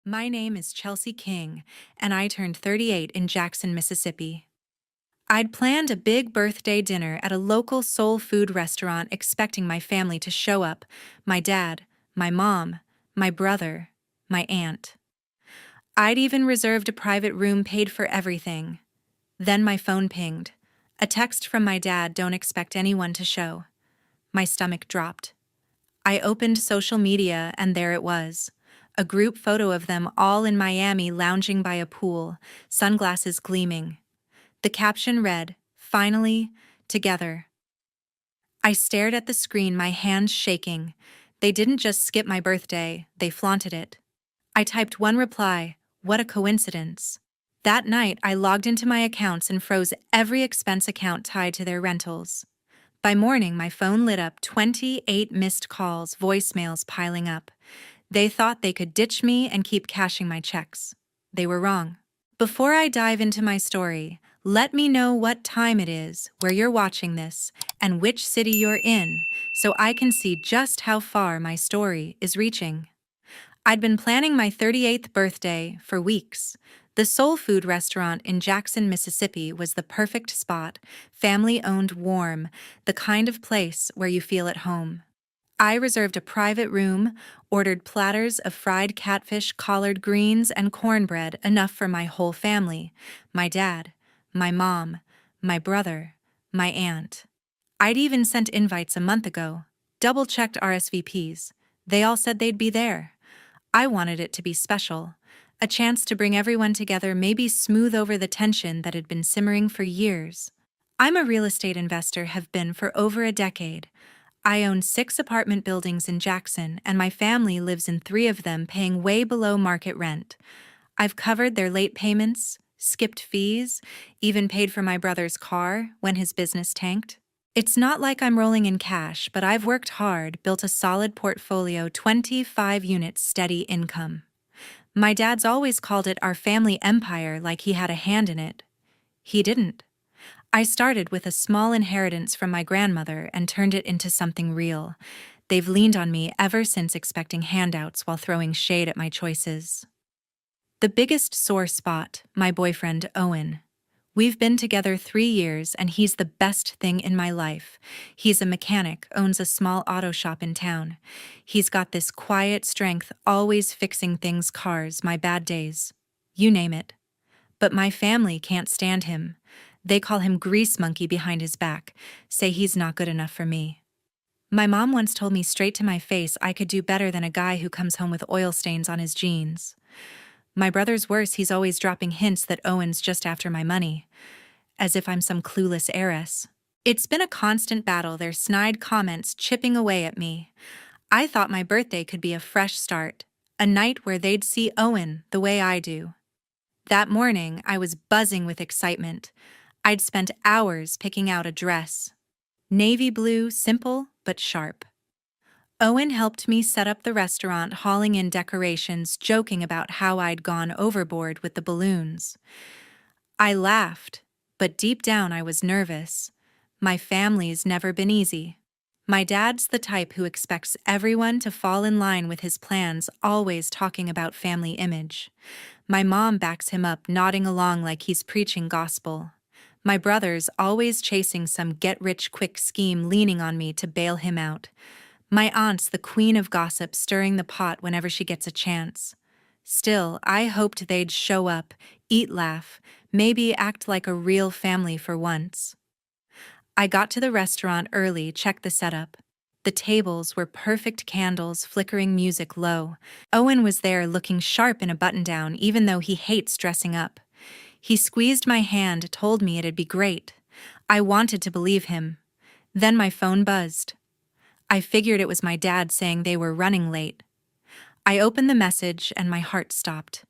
My name is Chelsea King, and I turned 38 in Jackson, Mississippi. I'd planned a big birthday dinner at a local soul food restaurant expecting my family to show up: my dad, my mom, my brother, my aunt. I'd even reserved a private room, paid for everything. Then my phone pinged. A text from my dad: "Don't expect anyone to show." My stomach dropped. I opened social media, and there it was. A group photo of them all in Miami lounging by a pool, sunglasses gleaming. The caption read, "Finally, together." I stared at the screen, my hands shaking. They didn't just skip my birthday, they flaunted it. I typed one reply: "What a coincidence." That night, I logged into my accounts and froze every expense account tied to their rentals. By morning, my phone lit up: 28 missed calls, voicemails piling up. They thought they could ditch me and keep cashing my checks. They were wrong. Before I dive into my story, let me know what time it is, where you're watching this, and which city you're in, so I can see just how far my story is reaching. I'd been planning my 38th birthday for weeks. The soul food restaurant in Jackson, Mississippi was the perfect spot: family-owned, warm, the kind of place where you feel at home. I reserved a private room, ordered platters of fried catfish, collard greens, and cornbread, enough for my whole family: my dad, my mom, my brother, my aunt. I'd even sent invites a month ago, double-checked RSVPs. They all said they'd be there. I wanted it to be special, a chance to bring everyone together, maybe smooth over the tension that had been simmering for years. I'm a real estate investor, have been for over a decade. I own 6 apartment buildings in Jackson, and my family lives in 3 of them, paying way below market rent. I've covered their late payments, skipped fees, even paid for my brother's car when his business tanked. It's not like I'm rolling in cash, but I've worked hard, built a solid portfolio: 25 units, steady income. My dad's always called it our family empire, like he had a hand in it. He didn't. I started with a small inheritance from my grandmother and turned it into something real. They've leaned on me ever since, expecting handouts while throwing shade at my choices. The biggest sore spot: my boyfriend, Owen. We've been together 3 years, and he's the best thing in my life. He's a mechanic, owns a small auto shop in town. He's got this quiet strength, always fixing things: cars, my bad days, you name it. But my family can't stand him. They call him grease monkey behind his back, say he's not good enough for me. My mom once told me straight to my face I could do better than a guy who comes home with oil stains on his jeans. My brother's worse: he's always dropping hints that Owen's just after my money, as if I'm some clueless heiress. It's been a constant battle, their snide comments chipping away at me. I thought my birthday could be a fresh start, a night where they'd see Owen the way I do. That morning, I was buzzing with excitement. I'd spent hours picking out a dress. Navy blue, simple but sharp. Owen helped me set up the restaurant, hauling in decorations, joking about how I'd gone overboard with the balloons. I laughed, but deep down I was nervous. My family's never been easy. My dad's the type who expects everyone to fall in line with his plans, always talking about family image. My mom backs him up, nodding along like he's preaching gospel. My brother's always chasing some get-rich-quick scheme, leaning on me to bail him out. My aunt's the queen of gossip, stirring the pot whenever she gets a chance. Still, I hoped they'd show up, eat, laugh, maybe act like a real family for once. I got to the restaurant early, checked the setup. The tables were perfect: candles, flickering music low. Owen was there, looking sharp in a button-down, even though he hates dressing up. He squeezed my hand, told me it'd be great. I wanted to believe him. Then my phone buzzed. I figured it was my dad saying they were running late. I opened the message and my heart stopped.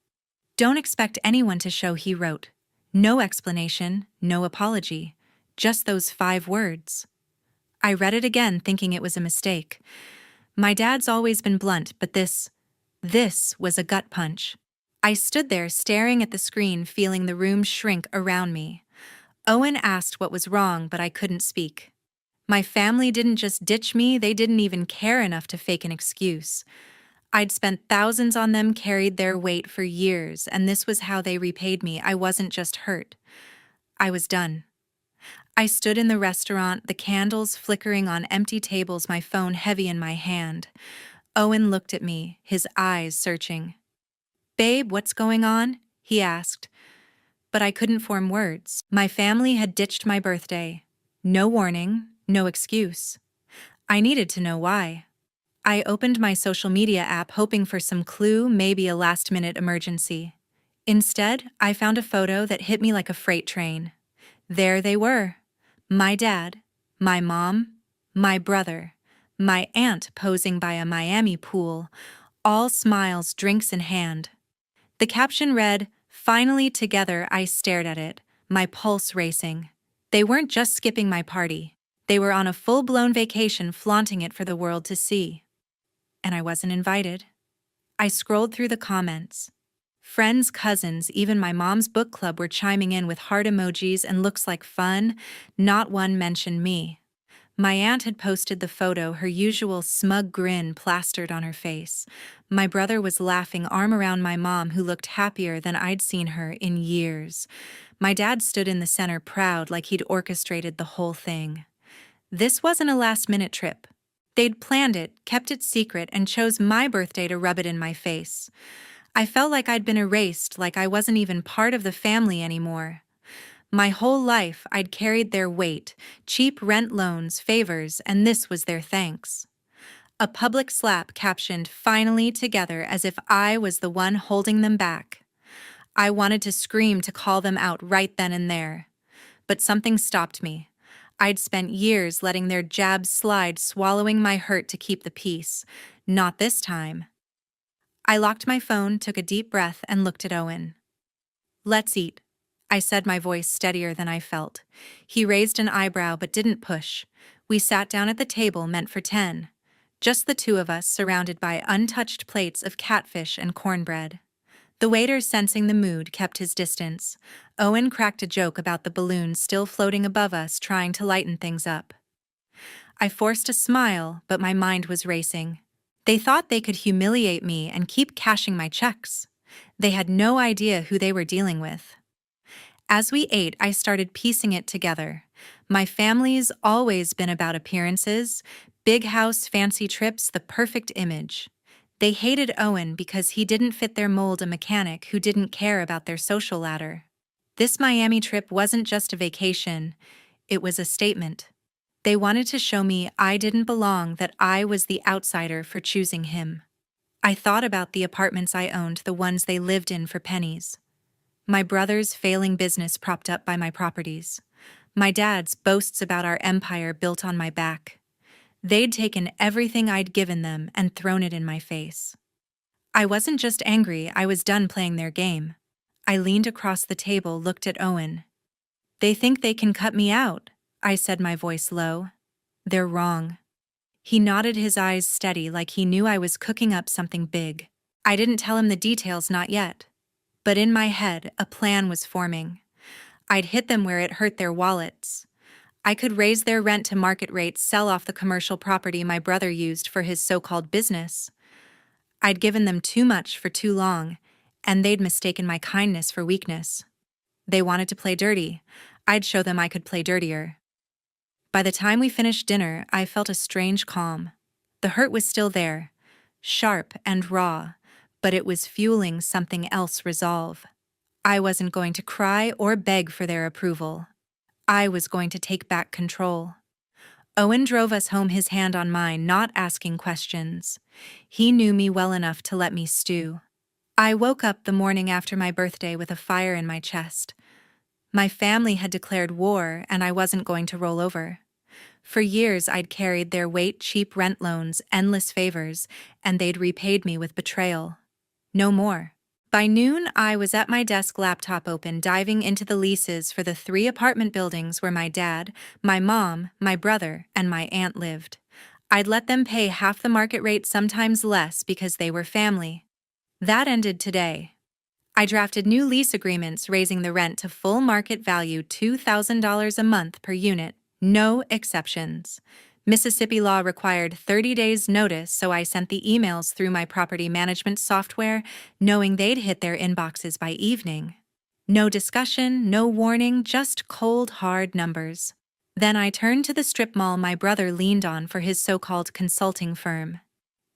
"Don't expect anyone to show," he wrote. No explanation, no apology, just those 5 words. I read it again, thinking it was a mistake. My dad's always been blunt, but this was a gut punch. I stood there staring at the screen, feeling the room shrink around me. Owen asked what was wrong, but I couldn't speak. My family didn't just ditch me, they didn't even care enough to fake an excuse. I'd spent thousands on them, carried their weight for years, and this was how they repaid me. I wasn't just hurt. I was done. I stood in the restaurant, the candles flickering on empty tables, my phone heavy in my hand. Owen looked at me, his eyes searching. "Babe, what's going on?" he asked. But I couldn't form words. My family had ditched my birthday. No warning, no excuse. I needed to know why. I opened my social media app hoping for some clue, maybe a last-minute emergency. Instead, I found a photo that hit me like a freight train. There they were. My dad, my mom, my brother, my aunt posing by a Miami pool, all smiles, drinks in hand. The caption read, "Finally together." I stared at it, my pulse racing. They weren't just skipping my party. They were on a full-blown vacation, flaunting it for the world to see. And I wasn't invited. I scrolled through the comments. Friends, cousins, even my mom's book club were chiming in with heart emojis and looks like fun. Not one mentioned me. My aunt had posted the photo, her usual smug grin plastered on her face. My brother was laughing, arm around my mom, who looked happier than I'd seen her in years. My dad stood in the center, proud, like he'd orchestrated the whole thing. This wasn't a last-minute trip. They'd planned it, kept it secret, and chose my birthday to rub it in my face. I felt like I'd been erased, like I wasn't even part of the family anymore. My whole life, I'd carried their weight, cheap rent loans, favors, and this was their thanks. A public slap captioned, "Finally together," as if I was the one holding them back. I wanted to scream, to call them out right then and there. But something stopped me. I'd spent years letting their jabs slide, swallowing my hurt to keep the peace. Not this time. I locked my phone, took a deep breath, and looked at Owen. "Let's eat," I said, my voice steadier than I felt. He raised an eyebrow but didn't push. We sat down at the table meant for 10. Just the two of us, surrounded by untouched plates of catfish and cornbread. The waiter, sensing the mood, kept his distance. Owen cracked a joke about the balloons still floating above us, trying to lighten things up. I forced a smile, but my mind was racing. They thought they could humiliate me and keep cashing my checks. They had no idea who they were dealing with. As we ate, I started piecing it together. My family's always been about appearances, big house, fancy trips, the perfect image. They hated Owen because he didn't fit their mold, a mechanic who didn't care about their social ladder. This Miami trip wasn't just a vacation, it was a statement. They wanted to show me I didn't belong, that I was the outsider for choosing him. I thought about the apartments I owned, the ones they lived in for pennies. My brother's failing business propped up by my properties. My dad's boasts about our empire built on my back. They'd taken everything I'd given them and thrown it in my face. I wasn't just angry, I was done playing their game. I leaned across the table, looked at Owen. "They think they can cut me out," I said, my voice low. "They're wrong." He nodded, his eyes steady, like he knew I was cooking up something big. I didn't tell him the details, not yet. But in my head, a plan was forming. I'd hit them where it hurt, their wallets. I could raise their rent to market rates, sell off the commercial property my brother used for his so-called business. I'd given them too much for too long, and they'd mistaken my kindness for weakness. They wanted to play dirty. I'd show them I could play dirtier. By the time we finished dinner, I felt a strange calm. The hurt was still there, sharp and raw, but it was fueling something else, resolve. I wasn't going to cry or beg for their approval. I was going to take back control. Owen drove us home, his hand on mine, not asking questions. He knew me well enough to let me stew. I woke up the morning after my birthday with a fire in my chest. My family had declared war, and I wasn't going to roll over. For years I'd carried their weight, cheap rent loans, endless favors, and they'd repaid me with betrayal. No more. By noon, I was at my desk, laptop open, diving into the leases for the 3 apartment buildings where my dad, my mom, my brother, and my aunt lived. I'd let them pay half the market rate, sometimes less, because they were family. That ended today. I drafted new lease agreements, raising the rent to full market value, $2,000 a month per unit, no exceptions. Mississippi law required 30 days' notice, so I sent the emails through my property management software, knowing they'd hit their inboxes by evening. No discussion, no warning, just cold, hard numbers. Then I turned to the strip mall my brother leaned on for his so-called consulting firm.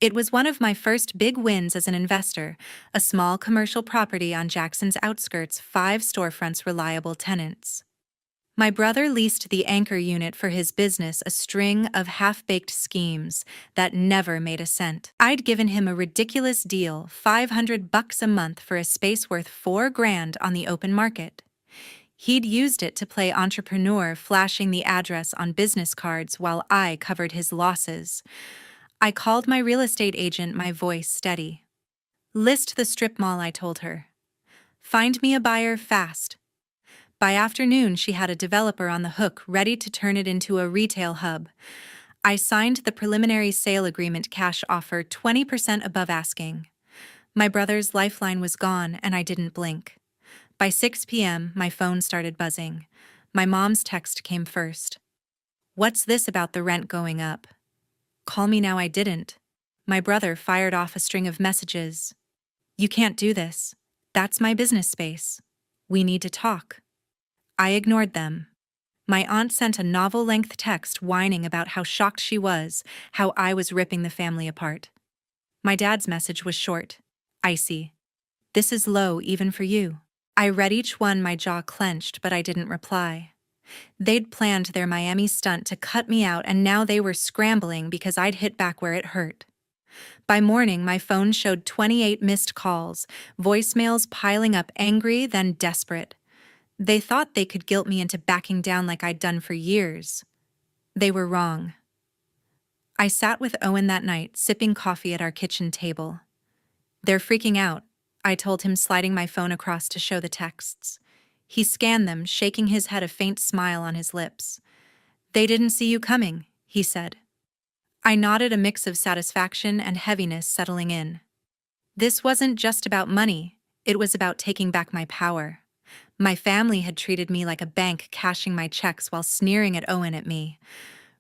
It was one of my first big wins as an investor, a small commercial property on Jackson's outskirts, 5 storefronts, reliable tenants. My brother leased the anchor unit for his business, a string of half-baked schemes that never made a cent. I'd given him a ridiculous deal, $500 a month for a space worth $4,000 on the open market. He'd used it to play entrepreneur, flashing the address on business cards while I covered his losses. I called my real estate agent, my voice steady. "List the strip mall," I told her. "Find me a buyer fast." By afternoon, she had a developer on the hook, ready to turn it into a retail hub. I signed the preliminary sale agreement, cash offer 20% above asking. My brother's lifeline was gone, and I didn't blink. By 6 p.m., my phone started buzzing. My mom's text came first. "What's this about the rent going up?" "Call me now." I didn't. My brother fired off a string of messages. "You can't do this. That's my business space. We need to talk." I ignored them. My aunt sent a novel-length text whining about how shocked she was, how I was ripping the family apart. My dad's message was short, icy. "This is low even for you." I read each one, my jaw clenched, but I didn't reply. They'd planned their Miami stunt to cut me out, and now they were scrambling because I'd hit back where it hurt. By morning, my phone showed 28 missed calls, voicemails piling up, angry, then desperate. They thought they could guilt me into backing down like I'd done for years. They were wrong. I sat with Owen that night, sipping coffee at our kitchen table. "They're freaking out," I told him, sliding my phone across to show the texts. He scanned them, shaking his head, a faint smile on his lips. "They didn't see you coming," he said. I nodded, a mix of satisfaction and heaviness settling in. This wasn't just about money, it was about taking back my power. My family had treated me like a bank, cashing my checks while sneering at Owen at me.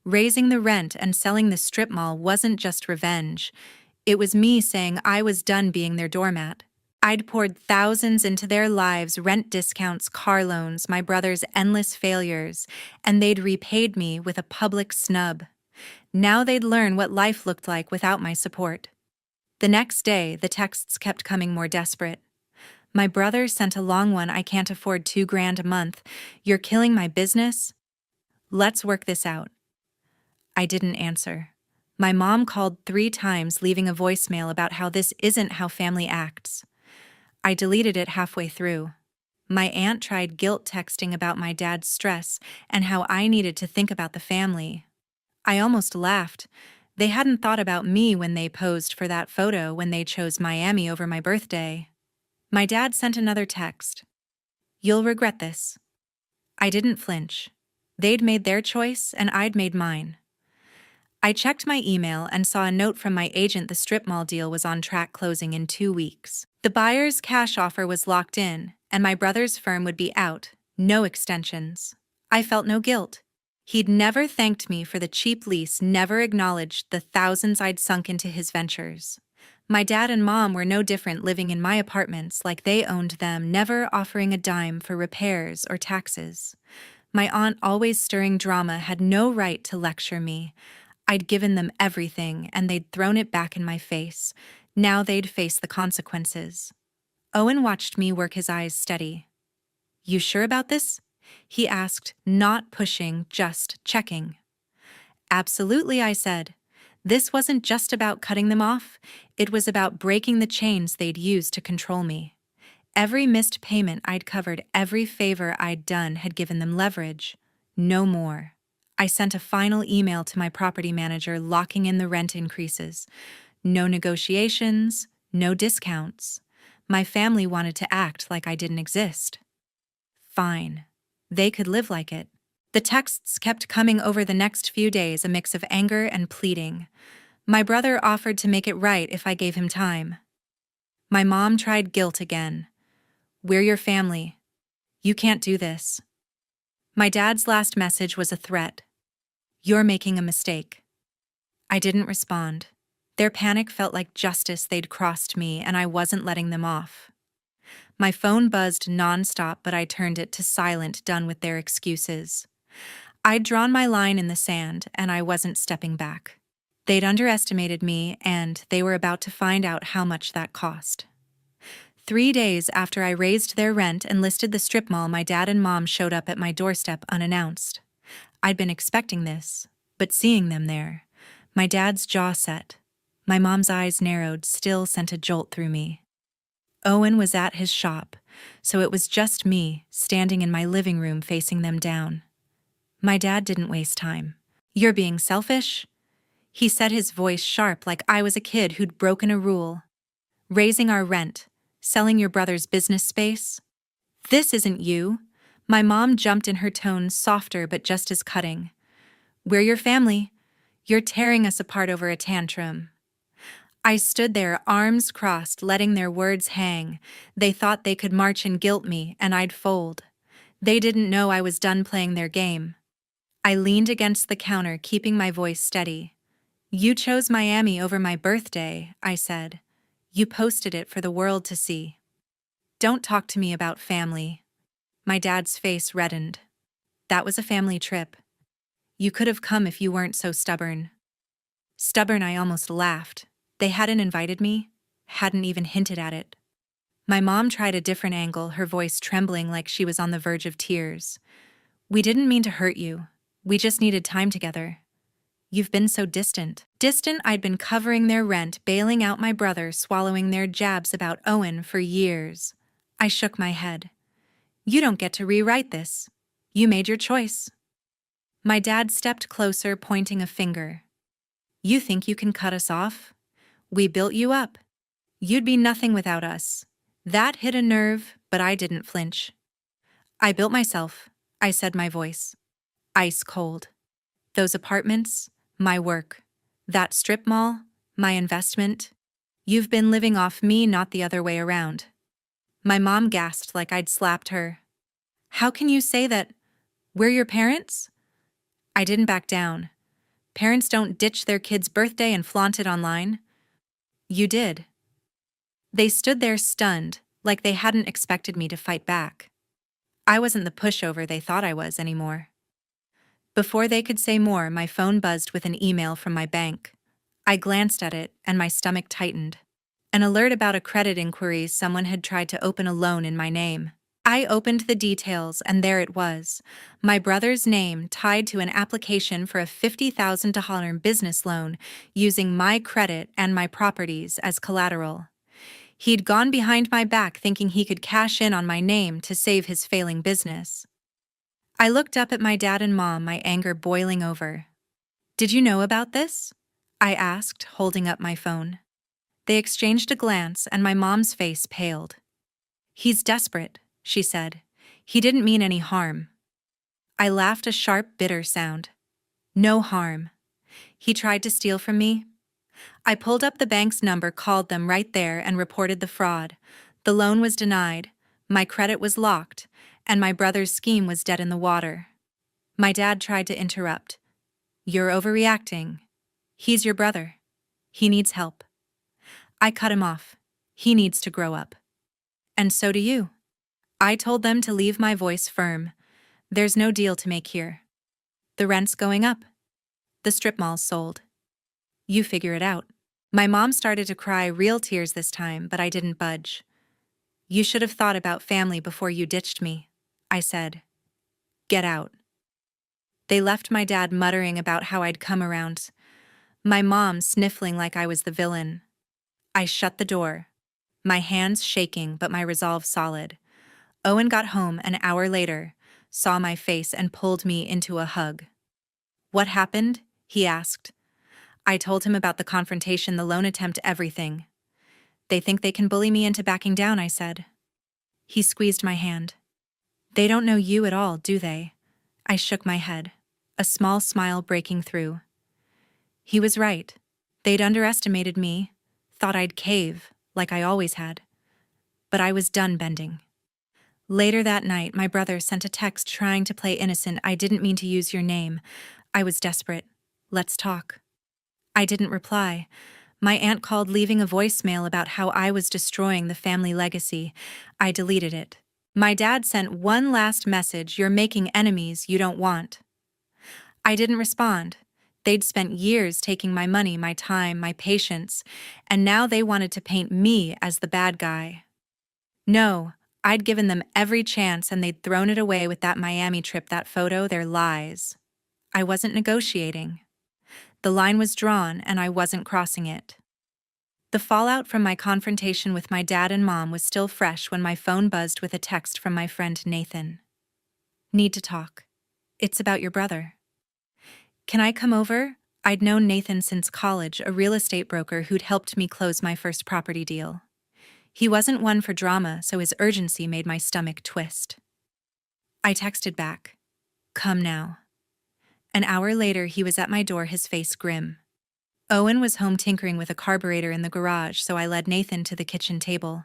Raising the rent and selling the strip mall wasn't just revenge. It was me saying I was done being their doormat. I'd poured thousands into their lives, rent discounts, car loans, my brother's endless failures, and they'd repaid me with a public snub. Now they'd learn what life looked like without my support. The next day, the texts kept coming more desperate. My brother sent a long one. "I can't afford $2,000 a month. You're killing my business. Let's work this out." I didn't answer. My mom called 3 times, leaving a voicemail about how this isn't how family acts. I deleted it halfway through. My aunt tried guilt texting about my dad's stress and how I needed to think about the family. I almost laughed. They hadn't thought about me when they posed for that photo, when they chose Miami over my birthday. My dad sent another text. "You'll regret this." I didn't flinch. They'd made their choice, and I'd made mine. I checked my email and saw a note from my agent. The strip mall deal was on track, closing in 2 weeks. The buyer's cash offer was locked in, and my brother's firm would be out, no extensions. I felt no guilt. He'd never thanked me for the cheap lease, never acknowledged the thousands I'd sunk into his ventures. My dad and mom were no different, living in my apartments like they owned them, never offering a dime for repairs or taxes. My aunt, always stirring drama, had no right to lecture me. I'd given them everything, and they'd thrown it back in my face. Now they'd face the consequences. Owen watched me work, his eyes steady. "You sure about this?" he asked, not pushing, just checking. "Absolutely," I said. This wasn't just about cutting them off, it was about breaking the chains they'd used to control me. Every missed payment I'd covered, every favor I'd done had given them leverage. No more. I sent a final email to my property manager, locking in the rent increases. No negotiations, no discounts. My family wanted to act like I didn't exist. Fine. They could live like it. The texts kept coming over the next few days, a mix of anger and pleading. My brother offered to make it right if I gave him time. My mom tried guilt again. "We're your family. You can't do this." My dad's last message was a threat. "You're making a mistake." I didn't respond. Their panic felt like justice they'd crossed me, and I wasn't letting them off. My phone buzzed nonstop, but I turned it to silent, done with their excuses. I'd drawn my line in the sand, and I wasn't stepping back. They'd underestimated me, and they were about to find out how much that cost. 3 days after I raised their rent and listed the strip mall, my dad and mom showed up at my doorstep unannounced. I'd been expecting this, but seeing them there, my dad's jaw set. My mom's eyes narrowed, still sent a jolt through me. Owen was at his shop, so it was just me, standing in my living room facing them down. My dad didn't waste time. "You're being selfish?" He said, his voice sharp like I was a kid who'd broken a rule. "Raising our rent, selling your brother's business space? This isn't you." My mom jumped in, her tone softer but just as cutting. "We're your family. You're tearing us apart over a tantrum." I stood there, arms crossed, letting their words hang. They thought they could march and guilt me, and I'd fold. They didn't know I was done playing their game. I leaned against the counter, keeping my voice steady. "You chose Miami over my birthday," I said. "You posted it for the world to see. Don't talk to me about family." My dad's face reddened. "That was a family trip. You could have come if you weren't so stubborn." Stubborn, I almost laughed. They hadn't invited me, hadn't even hinted at it. My mom tried a different angle, her voice trembling like she was on the verge of tears. "We didn't mean to hurt you. We just needed time together. You've been so distant." Distant, I'd been covering their rent, bailing out my brother, swallowing their jabs about Owen for years. I shook my head. "You don't get to rewrite this. You made your choice." My dad stepped closer, pointing a finger. "You think you can cut us off? We built you up. You'd be nothing without us." That hit a nerve, but I didn't flinch. "I built myself," I said, my voice ice cold. "Those apartments, my work. That strip mall, my investment. You've been living off me, not the other way around." My mom gasped like I'd slapped her. "How can you say that? We're your parents?" I didn't back down. "Parents don't ditch their kid's birthday and flaunt it online." "You did." They stood there stunned, like they hadn't expected me to fight back. I wasn't the pushover they thought I was anymore. Before they could say more, my phone buzzed with an email from my bank. I glanced at it, and my stomach tightened. An alert about a credit inquiry. Someone had tried to open a loan in my name. I opened the details, and there it was. My brother's name tied to an application for a $50,000 business loan using my credit and my properties as collateral. He'd gone behind my back thinking he could cash in on my name to save his failing business. I looked up at my dad and mom, my anger boiling over. "Did you know about this?" I asked, holding up my phone. They exchanged a glance, and my mom's face paled. "He's desperate," she said. "He didn't mean any harm." I laughed, a sharp, bitter sound. "No harm. He tried to steal from me." I pulled up the bank's number, called them right there, and reported the fraud. The loan was denied, my credit was locked, and my brother's scheme was dead in the water. My dad tried to interrupt. "You're overreacting. He's your brother. He needs help." I cut him off. "He needs to grow up. And so do you." I told them to leave, my voice firm. "There's no deal to make here. The rent's going up. The strip mall's sold. You figure it out." My mom started to cry, real tears this time, but I didn't budge. "You should have thought about family before you ditched me," I said. "Get out." They left, my dad muttering about how I'd come around, my mom sniffling like I was the villain. I shut the door, my hands shaking but my resolve solid. Owen got home an hour later, saw my face, and pulled me into a hug. "What happened?" he asked. I told him about the confrontation, the loan attempt, everything. "They think they can bully me into backing down," I said. He squeezed my hand. "They don't know you at all, do they?" I shook my head, a small smile breaking through. He was right. They'd underestimated me, thought I'd cave, like I always had. But I was done bending. Later that night, my brother sent a text trying to play innocent. "I didn't mean to use your name. I was desperate. Let's talk." I didn't reply. My aunt called, leaving a voicemail about how I was destroying the family legacy. I deleted it. My dad sent one last message: "You're making enemies you don't want." I didn't respond. They'd spent years taking my money, my time, my patience, and now they wanted to paint me as the bad guy. No, I'd given them every chance and they'd thrown it away with that Miami trip, that photo, their lies. I wasn't negotiating. The line was drawn and I wasn't crossing it. The fallout from my confrontation with my dad and mom was still fresh when my phone buzzed with a text from my friend Nathan. "Need to talk. It's about your brother." "Can I come over?" I'd known Nathan since college, a real estate broker who'd helped me close my first property deal. He wasn't one for drama, so his urgency made my stomach twist. I texted back, "Come now." An hour later, he was at my door, his face grim. Owen was home tinkering with a carburetor in the garage, so I led Nathan to the kitchen table.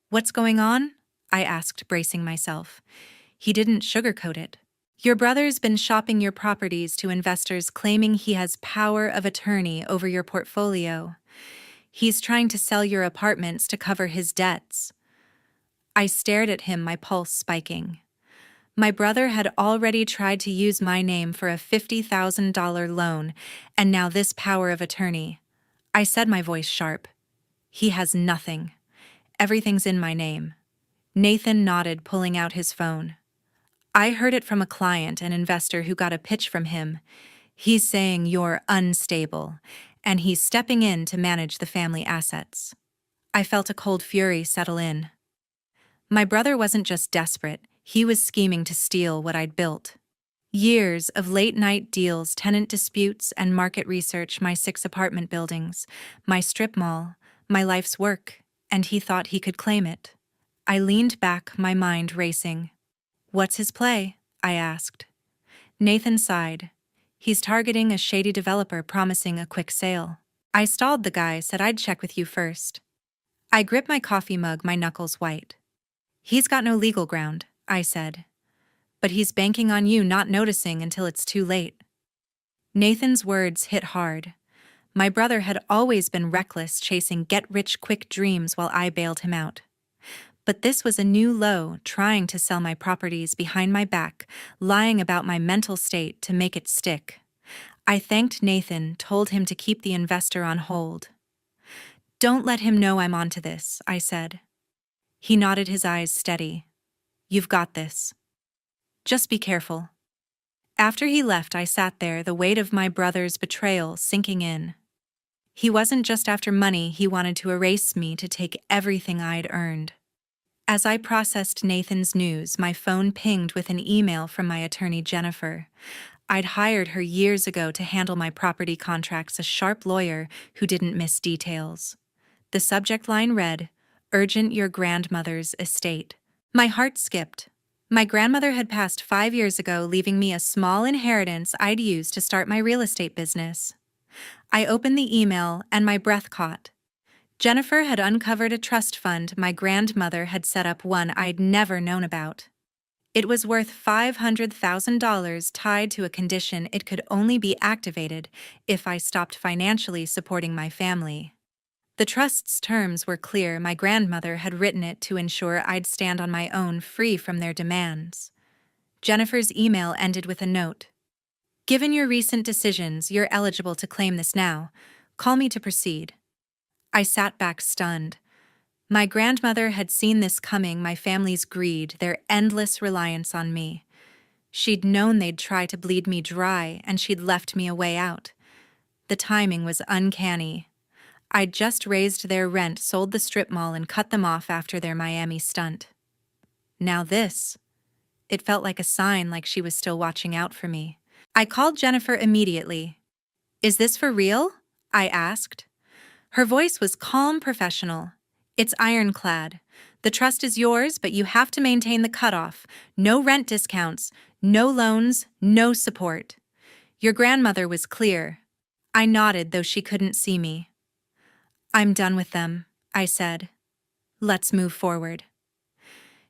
"What's going on?" I asked, bracing myself. He didn't sugarcoat it. "Your brother's been shopping your properties to investors, claiming he has power of attorney over your portfolio. He's trying to sell your apartments to cover his debts." I stared at him, my pulse spiking. My brother had already tried to use my name for a $50,000 loan, and now this power of attorney. I said, my voice sharp. "He has nothing. Everything's in my name." Nathan nodded, pulling out his phone. "I heard it from a client, an investor who got a pitch from him. He's saying you're unstable, and he's stepping in to manage the family assets." I felt a cold fury settle in. My brother wasn't just desperate, he was scheming to steal what I'd built. Years of late-night deals, tenant disputes, and market research, my 6 apartment buildings, my strip mall, my life's work, and he thought he could claim it. I leaned back, my mind racing. "What's his play?" I asked. Nathan sighed. "He's targeting a shady developer, promising a quick sale." I stalled the guy, said I'd check with you first. I gripped my coffee mug, my knuckles white. "He's got no legal ground," I said. "But he's banking on you not noticing until it's too late." Nathan's words hit hard. My brother had always been reckless, chasing get-rich-quick dreams while I bailed him out. But this was a new low, trying to sell my properties behind my back, lying about my mental state to make it stick. I thanked Nathan, told him to keep the investor on hold. "Don't let him know I'm onto this," I said. He nodded, his eyes steady. "You've got this. Just be careful." After he left, I sat there, the weight of my brother's betrayal sinking in. He wasn't just after money, he wanted to erase me, to take everything I'd earned. As I processed Nathan's news, my phone pinged with an email from my attorney, Jennifer. I'd hired her years ago to handle my property contracts, a sharp lawyer who didn't miss details. The subject line read, "Urgent, your grandmother's estate." My heart skipped. My grandmother had passed 5 years ago, leaving me a small inheritance I'd use to start my real estate business. I opened the email and my breath caught. Jennifer had uncovered a trust fund my grandmother had set up, one I'd never known about. It was worth $500,000, tied to a condition: it could only be activated if I stopped financially supporting my family. The trust's terms were clear. My grandmother had written it to ensure I'd stand on my own, free from their demands. Jennifer's email ended with a note. "Given your recent decisions, you're eligible to claim this now. Call me to proceed." I sat back, stunned. My grandmother had seen this coming, my family's greed, their endless reliance on me. She'd known they'd try to bleed me dry, and she'd left me a way out. The timing was uncanny. I'd just raised their rent, sold the strip mall, and cut them off after their Miami stunt. Now this. It felt like a sign, like she was still watching out for me. I called Jennifer immediately. "Is this for real?" I asked. Her voice was calm, professional. "It's ironclad. The trust is yours, but you have to maintain the cutoff. No rent discounts, no loans, no support. Your grandmother was clear." I nodded, though she couldn't see me. "I'm done with them," I said. "Let's move forward."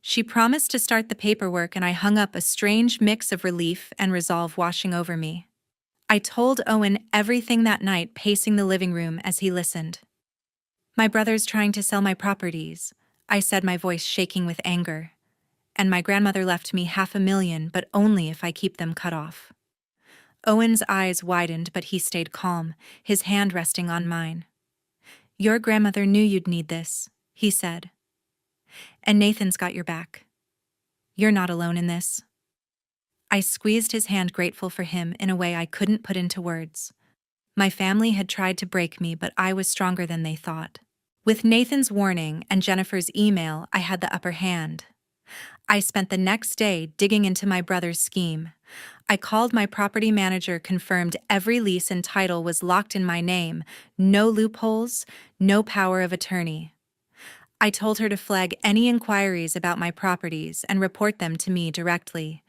She promised to start the paperwork, and I hung up, a strange mix of relief and resolve washing over me. I told Owen everything that night, pacing the living room as he listened. My brother's trying to sell my properties, I said, my voice shaking with anger. And my grandmother left me $500,000, but only if I keep them cut off. Owen's eyes widened, but he stayed calm, his hand resting on mine. Your grandmother knew you'd need this, he said. And Nathan's got your back. You're not alone in this. I squeezed his hand, grateful for him in a way I couldn't put into words. My family had tried to break me, but I was stronger than they thought. With Nathan's warning and Jennifer's email, I had the upper hand. I spent the next day digging into my brother's scheme. I called my property manager, confirmed every lease and title was locked in my name, no loopholes, no power of attorney. I told her to flag any inquiries about my properties and report them to me directly.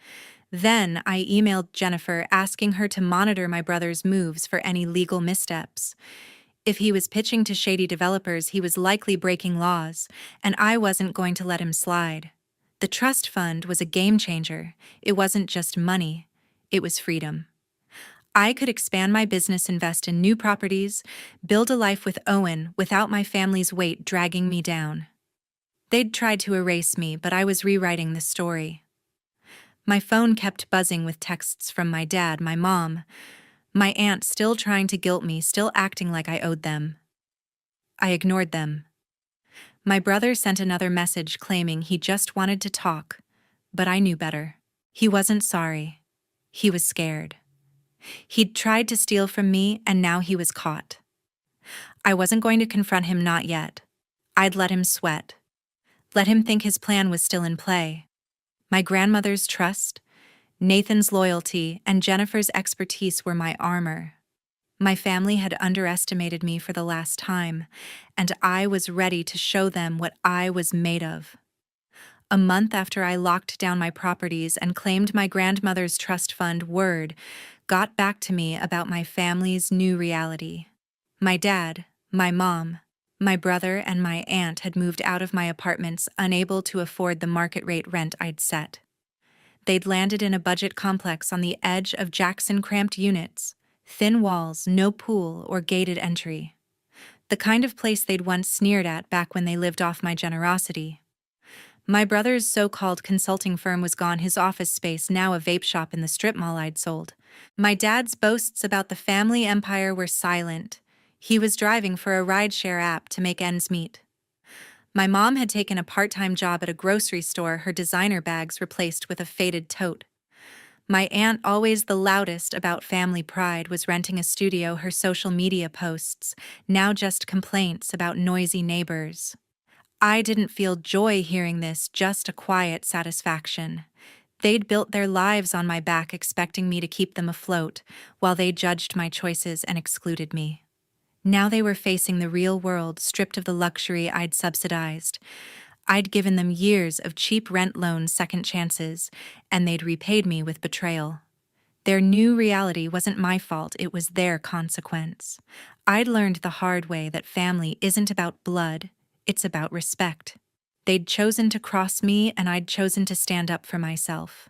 Then I emailed Jennifer, asking her to monitor my brother's moves for any legal missteps. If he was pitching to shady developers, he was likely breaking laws, and I wasn't going to let him slide. The trust fund was a game changer. It wasn't just money, it was freedom. I could expand my business, invest in new properties, build a life with Owen without my family's weight dragging me down. They'd tried to erase me, but I was rewriting the story. My phone kept buzzing with texts from my dad, my mom, my aunt, still trying to guilt me, still acting like I owed them. I ignored them. My brother sent another message claiming he just wanted to talk, but I knew better. He wasn't sorry. He was scared. He'd tried to steal from me, and now he was caught. I wasn't going to confront him, not yet. I'd let him sweat. Let him think his plan was still in play. My grandmother's trust, Nathan's loyalty, and Jennifer's expertise were my armor. My family had underestimated me for the last time, and I was ready to show them what I was made of. A month after I locked down my properties and claimed my grandmother's trust fund, word got back to me about my family's new reality. My dad, my mom, my brother, and my aunt had moved out of my apartments, unable to afford the market rate rent I'd set. They'd landed in a budget complex on the edge of Jackson, cramped units, thin walls, no pool or gated entry. The kind of place they'd once sneered at back when they lived off my generosity. My brother's so-called consulting firm was gone, his office space now a vape shop in the strip mall I'd sold. My dad's boasts about the family empire were silent. He was driving for a rideshare app to make ends meet. My mom had taken a part-time job at a grocery store, her designer bags replaced with a faded tote. My aunt, always the loudest about family pride, was renting a studio, her social media posts now just complaints about noisy neighbors. I didn't feel joy hearing this, just a quiet satisfaction. They'd built their lives on my back, expecting me to keep them afloat, while they judged my choices and excluded me. Now they were facing the real world, stripped of the luxury I'd subsidized. I'd given them years of cheap rent loans, second chances, and they'd repaid me with betrayal. Their new reality wasn't my fault, it was their consequence. I'd learned the hard way that family isn't about blood, it's about respect. They'd chosen to cross me, and I'd chosen to stand up for myself.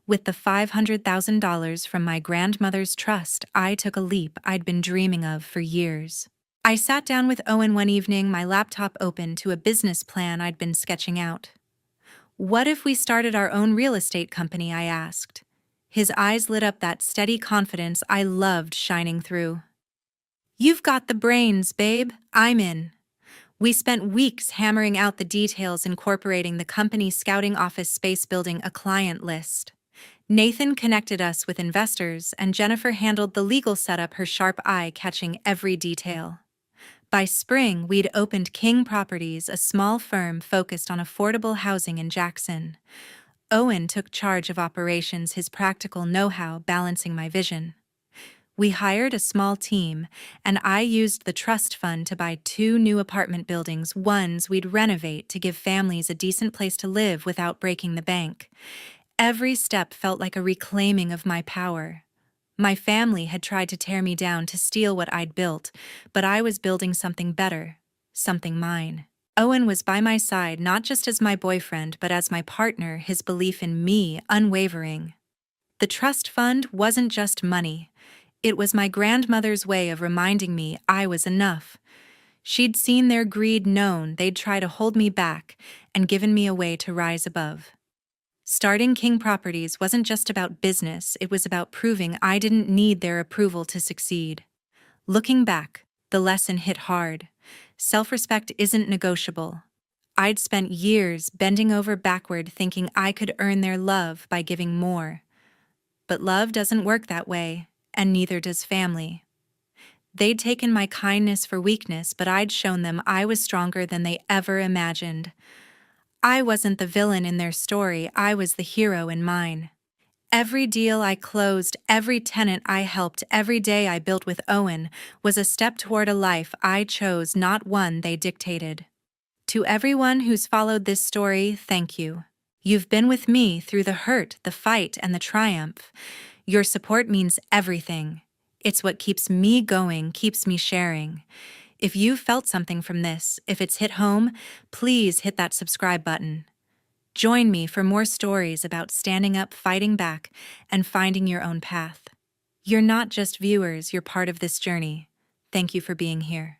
With the $500,000 from my grandmother's trust, I took a leap I'd been dreaming of for years. I sat down with Owen one evening, my laptop open, to a business plan I'd been sketching out. What if we started our own real estate company, I asked. His eyes lit up, that steady confidence I loved shining through. You've got the brains, babe. I'm in. We spent weeks hammering out the details, incorporating the company's scouting office space, building a client list. Nathan connected us with investors, and Jennifer handled the legal setup, her sharp eye catching every detail. By spring, we'd opened King Properties, a small firm focused on affordable housing in Jackson. Owen took charge of operations, his practical know-how balancing my vision. We hired a small team, and I used the trust fund to buy 2 new apartment buildings, ones we'd renovate to give families a decent place to live without breaking the bank. Every step felt like a reclaiming of my power. My family had tried to tear me down, to steal what I'd built, but I was building something better, something mine. Owen was by my side, not just as my boyfriend, but as my partner, his belief in me unwavering. The trust fund wasn't just money. It was my grandmother's way of reminding me I was enough. She'd seen their greed, known they'd try to hold me back, and given me a way to rise above. Starting King Properties wasn't just about business, it was about proving I didn't need their approval to succeed. Looking back, the lesson hit hard. Self-respect isn't negotiable. I'd spent years bending over backward thinking I could earn their love by giving more. But love doesn't work that way, and neither does family. They'd taken my kindness for weakness, but I'd shown them I was stronger than they ever imagined. I wasn't the villain in their story, I was the hero in mine. Every deal I closed, every tenant I helped, every day I built with Owen was a step toward a life I chose, not one they dictated. To everyone who's followed this story, thank you. You've been with me through the hurt, the fight, and the triumph. Your support means everything. It's what keeps me going, keeps me sharing. If you felt something from this, if it's hit home, please hit that subscribe button. Join me for more stories about standing up, fighting back, and finding your own path. You're not just viewers, you're part of this journey. Thank you for being here.